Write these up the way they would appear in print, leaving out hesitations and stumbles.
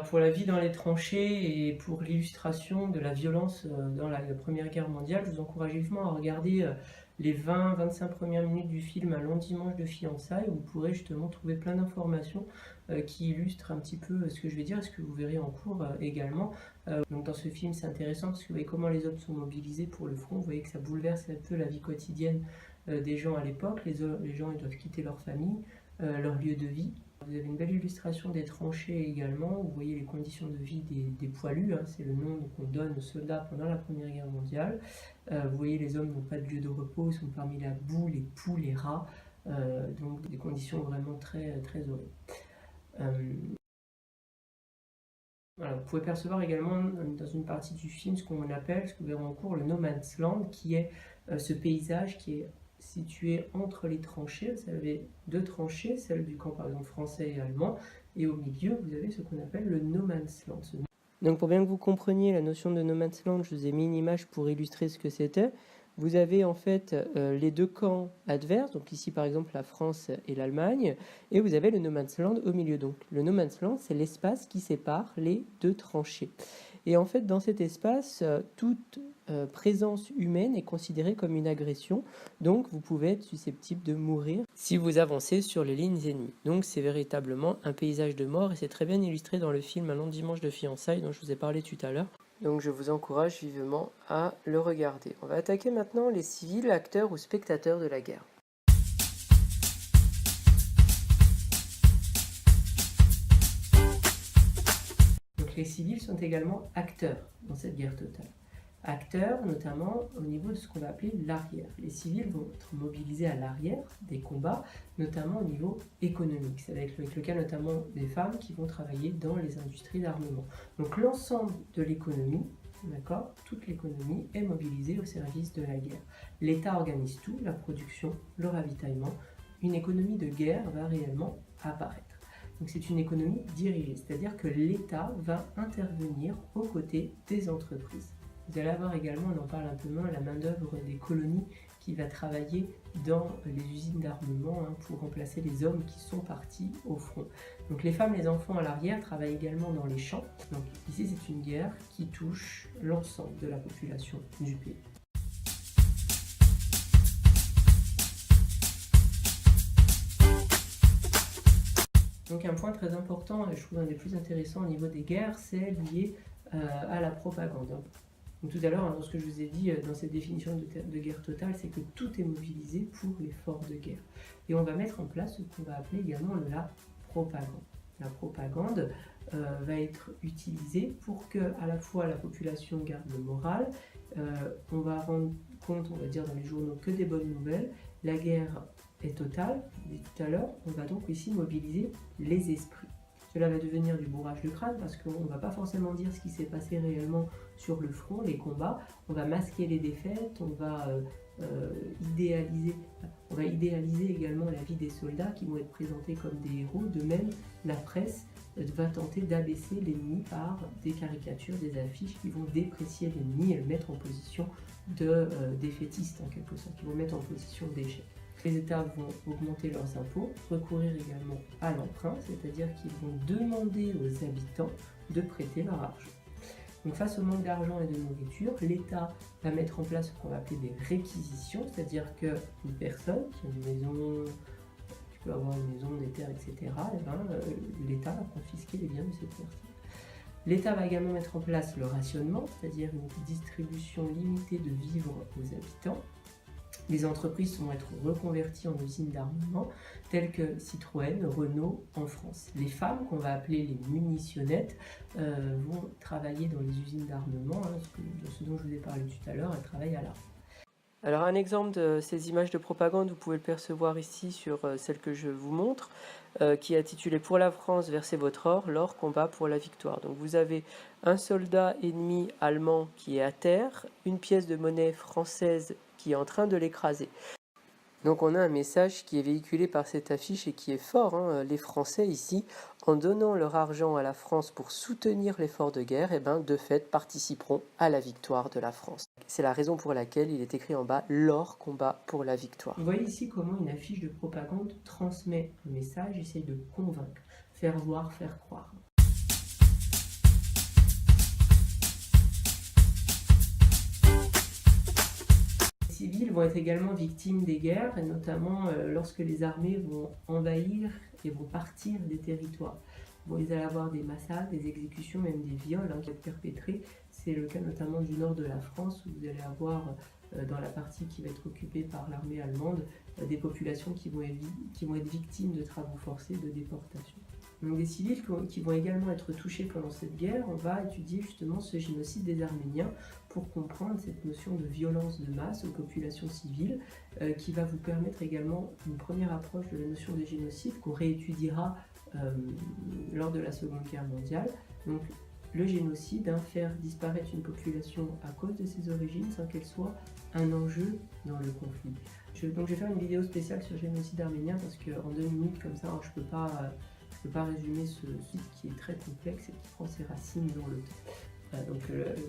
pour la vie dans les tranchées et pour l'illustration de la violence dans la Première Guerre mondiale, je vous encourage vivement à regarder les 20-25 premières minutes du film Un long dimanche de fiançailles, où vous pourrez justement trouver plein d'informations qui illustrent un petit peu ce que je vais dire et ce que vous verrez en cours également. Donc dans ce film, c'est intéressant parce que vous voyez comment les hommes sont mobilisés pour le front. Vous voyez que ça bouleverse un peu la vie quotidienne des gens à l'époque. Les gens, ils doivent quitter leur famille, leur lieu de vie. Vous avez une belle illustration des tranchées également. Vous voyez les conditions de vie des poilus, hein, c'est le nom qu'on donne aux soldats pendant la Première Guerre mondiale. Vous voyez, les hommes n'ont pas de lieu de repos, ils sont parmi la boue, les poux, les rats, donc des conditions vraiment très, très horribles. Voilà, vous pouvez percevoir également dans une partie du film ce qu'on appelle, ce que vous verrez en cours, le No Man's Land, qui est ce paysage qui est situé entre les tranchées. Vous avez deux tranchées, celle du camp par exemple français et allemand, et au milieu vous avez ce qu'on appelle le No Man's Land. Donc pour bien que vous compreniez la notion de No Man's Land, je vous ai mis une image pour illustrer ce que c'était. Vous avez en fait les deux camps adverses, donc ici par exemple la France et l'Allemagne, et vous avez le No Man's Land au milieu. Donc le No Man's Land, c'est l'espace qui sépare les deux tranchées. Et en fait, dans cet espace, toute présence humaine est considérée comme une agression, donc vous pouvez être susceptible de mourir si vous avancez sur les lignes ennemies. Donc c'est véritablement un paysage de mort, et c'est très bien illustré dans le film Un long dimanche de fiançailles dont je vous ai parlé tout à l'heure. Donc je vous encourage vivement à le regarder. On va attaquer maintenant les civils, acteurs ou spectateurs de la guerre. Donc les civils sont également acteurs dans cette guerre totale. Acteurs notamment au niveau de ce qu'on va appeler l'arrière. Les civils vont être mobilisés à l'arrière des combats, notamment au niveau économique. Ça va être avec le cas notamment des femmes qui vont travailler dans les industries d'armement. Donc l'ensemble de l'économie, d'accord, toute l'économie est mobilisée au service de la guerre. L'État organise tout, la production, le ravitaillement. Une économie de guerre va réellement apparaître. Donc c'est une économie dirigée, c'est-à-dire que l'État va intervenir aux côtés des entreprises. Vous allez avoir également, on en parle un peu moins, la main-d'œuvre des colonies qui va travailler dans les usines d'armement pour remplacer les hommes qui sont partis au front. Donc les femmes, les enfants à l'arrière travaillent également dans les champs. Donc ici, c'est une guerre qui touche l'ensemble de la population du pays. Donc un point très important, et je trouve un des plus intéressants au niveau des guerres, c'est lié à la propagande. Donc tout à l'heure, ce que je vous ai dit dans cette définition de guerre totale, c'est que tout est mobilisé pour l'effort de guerre. Et on va mettre en place ce qu'on va appeler également la propagande. La propagande va être utilisée pour que à la fois la population garde le moral, on va rendre compte, on va dire dans les journaux, que des bonnes nouvelles. La guerre est totale, je l'ai dit tout à l'heure, on va donc ici mobiliser les esprits. Cela va devenir du bourrage de crâne parce qu'on ne va pas forcément dire ce qui s'est passé réellement sur le front, les combats. On va masquer les défaites, on va idéaliser également la vie des soldats qui vont être présentés comme des héros. De même, la presse va tenter d'abaisser l'ennemi par des caricatures, des affiches qui vont déprécier l'ennemi et le mettre en position de défaitiste en quelque sorte, qui vont mettre en position d'échec. Les États vont augmenter leurs impôts, recourir également à l'emprunt, c'est-à-dire qu'ils vont demander aux habitants de prêter leur argent. Donc face au manque d'argent et de nourriture, l'État va mettre en place ce qu'on va appeler des réquisitions, c'est-à-dire qu'une personne qui a une maison, qui peut avoir une maison, des terres, etc., l'État va confisquer les biens de cette personne. L'État va également mettre en place le rationnement, c'est-à-dire une distribution limitée de vivres aux habitants. Les entreprises vont être reconverties en usines d'armement, telles que Citroën, Renault en France. Les femmes, qu'on va appeler les munitionnettes, vont travailler dans les usines d'armement, ce dont je vous ai parlé tout à l'heure, elles travaillent à l'arme. Alors un exemple de ces images de propagande, vous pouvez le percevoir ici sur celle que je vous montre, qui est intitulée « Pour la France, versez votre or, l'or combat pour la victoire ». Donc vous avez un soldat ennemi allemand qui est à terre, une pièce de monnaie française qui est en train de l'écraser. Donc on a un message qui est véhiculé par cette affiche et qui est fort. Les Français ici, en donnant leur argent à la France pour soutenir l'effort de guerre, de fait participeront à la victoire de la France. C'est la raison pour laquelle il est écrit en bas « L'or combat pour la victoire ». Vous voyez ici comment une affiche de propagande transmet un message, essaye de convaincre, faire voir, faire croire. civils vont être également victimes des guerres, et notamment lorsque les armées vont envahir et vont partir des territoires. Bon, ils allaient avoir des massacres, des exécutions, même des viols qui vont être perpétrés. C'est le cas notamment du nord de la France, où vous allez avoir, dans la partie qui va être occupée par l'armée allemande, des populations qui vont être victimes de travaux forcés, de déportation. Donc des civils qui vont également être touchés pendant cette guerre. On va étudier justement ce génocide des Arméniens pour comprendre cette notion de violence de masse aux populations civiles, qui va vous permettre également une première approche de la notion de génocide qu'on réétudiera lors de la Seconde Guerre mondiale. Donc le génocide, faire disparaître une population à cause de ses origines sans qu'elle soit un enjeu dans le conflit. Donc je vais faire une vidéo spéciale sur le génocide arménien parce qu'en 2 minutes comme ça, je ne peux pas résumer ce site qui est très complexe et qui prend ses racines dans le temps.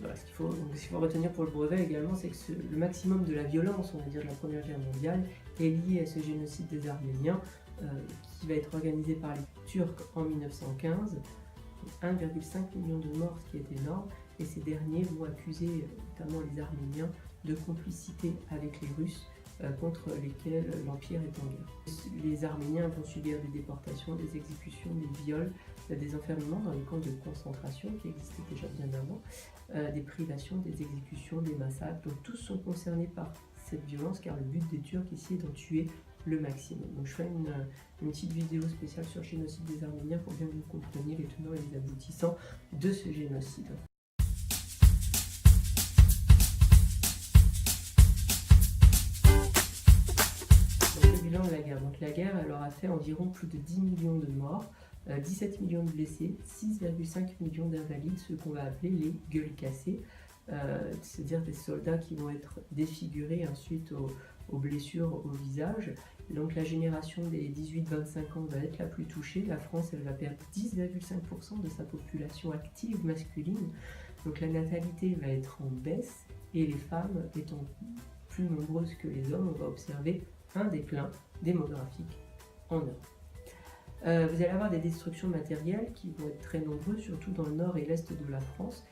Voilà, ce qu'il faut retenir pour le brevet également, c'est que le maximum de la violence, on va dire, de la Première Guerre mondiale est lié à ce génocide des Arméniens qui va être organisé par les Turcs en 1915. 1,5 million de morts, ce qui est énorme, et ces derniers vont accuser notamment les Arméniens de complicité avec les Russes contre lesquels l'Empire est en guerre. Les Arméniens vont subir des déportations, des exécutions, des viols, des enfermements dans les camps de concentration qui existaient déjà bien avant, des privations, des exécutions, des massacres. Donc tous sont concernés par cette violence car le but des Turcs ici est d'en tuer le maximum. Donc je ferai une petite vidéo spéciale sur le génocide des Arméniens pour bien que vous compreniez les tenants et les aboutissants de ce génocide. Donc le bilan de la guerre. Donc la guerre, elle aura fait environ plus de 10 millions de morts, 17 millions de blessés, 6,5 millions d'invalides, ceux qu'on va appeler les gueules cassées, c'est-à-dire des soldats qui vont être défigurés ensuite aux blessures au visage. Donc la génération des 18-25 ans va être la plus touchée. La France, elle va perdre 10,5% de sa population active masculine. Donc la natalité va être en baisse et les femmes étant plus nombreuses que les hommes, on va observer un déclin démographique en Europe. Vous allez avoir des destructions matérielles qui vont être très nombreuses, surtout dans le nord et l'est de la France.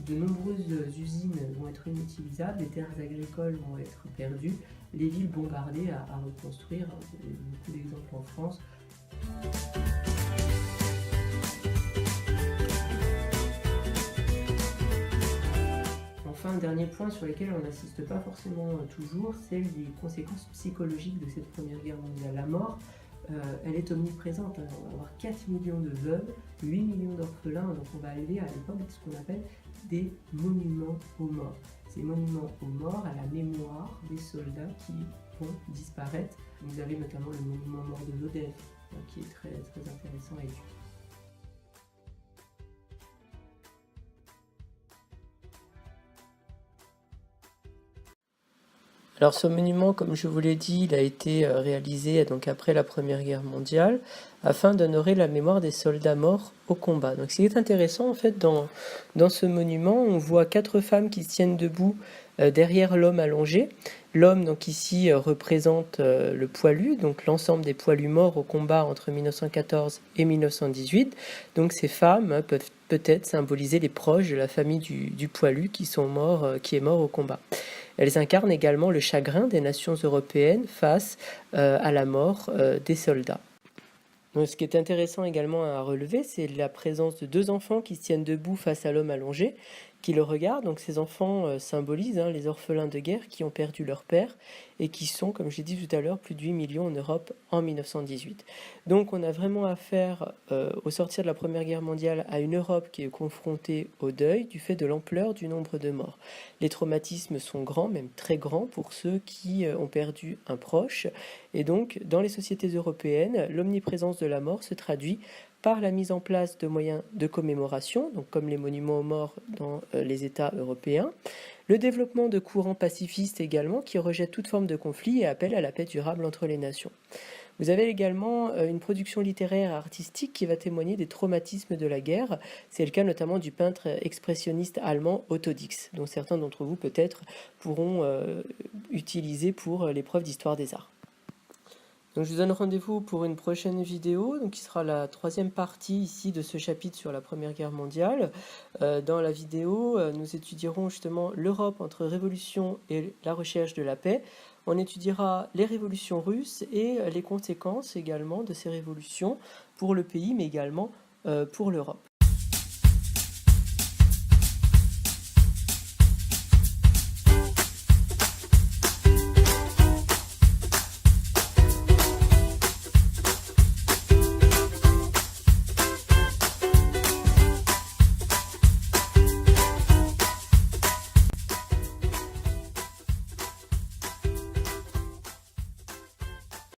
De nombreuses usines vont être inutilisables, les terres agricoles vont être perdues, les villes bombardées à reconstruire, beaucoup d'exemples en France. Enfin, un dernier point sur lequel on n'assiste pas forcément toujours, c'est les conséquences psychologiques de cette Première Guerre mondiale. La mort, elle est omniprésente. On va avoir 4 millions de veuves, 8 millions d'orphelins, donc on va élever à l'époque ce qu'on appelle des monuments aux morts. Ces monuments aux morts à la mémoire des soldats qui vont disparaître. Vous avez notamment le monument mort de Lodève, qui est très, très intéressant à étudier. Alors ce monument, comme je vous l'ai dit, il a été réalisé donc après la Première Guerre mondiale afin d'honorer la mémoire des soldats morts au combat. Donc ce qui est intéressant en fait dans ce monument, on voit 4 femmes qui se tiennent debout derrière l'homme allongé. L'homme donc ici représente le poilu, donc l'ensemble des poilus morts au combat entre 1914 et 1918. Donc ces femmes peuvent peut-être symboliser les proches de la famille du poilu qui est mort au combat. Elles incarnent également le chagrin des nations européennes face à la mort des soldats. Donc, ce qui est intéressant également à relever, c'est la présence de 2 enfants qui se tiennent debout face à l'homme allongé, qui le regardent. Donc ces enfants symbolisent les orphelins de guerre qui ont perdu leur père et qui sont, comme j'ai dit tout à l'heure, plus de 8 millions en Europe en 1918. Donc on a vraiment affaire, au sortir de la Première Guerre mondiale, à une Europe qui est confrontée au deuil du fait de l'ampleur du nombre de morts. Les traumatismes sont grands, même très grands, pour ceux qui ont perdu un proche. Et donc, dans les sociétés européennes, l'omniprésence de la mort se traduit par la mise en place de moyens de commémoration, donc comme les monuments aux morts dans les États européens, le développement de courants pacifistes également qui rejettent toute forme de conflit et appellent à la paix durable entre les nations. Vous avez également une production littéraire et artistique qui va témoigner des traumatismes de la guerre. C'est le cas notamment du peintre expressionniste allemand Otto Dix, dont certains d'entre vous peut-être pourront utiliser pour l'épreuve d'histoire des arts. Donc je vous donne rendez-vous pour une prochaine vidéo, donc qui sera la 3e partie ici de ce chapitre sur la Première Guerre mondiale. Dans la vidéo, nous étudierons justement l'Europe entre révolution et la recherche de la paix. On étudiera les révolutions russes et les conséquences également de ces révolutions pour le pays, mais également pour l'Europe.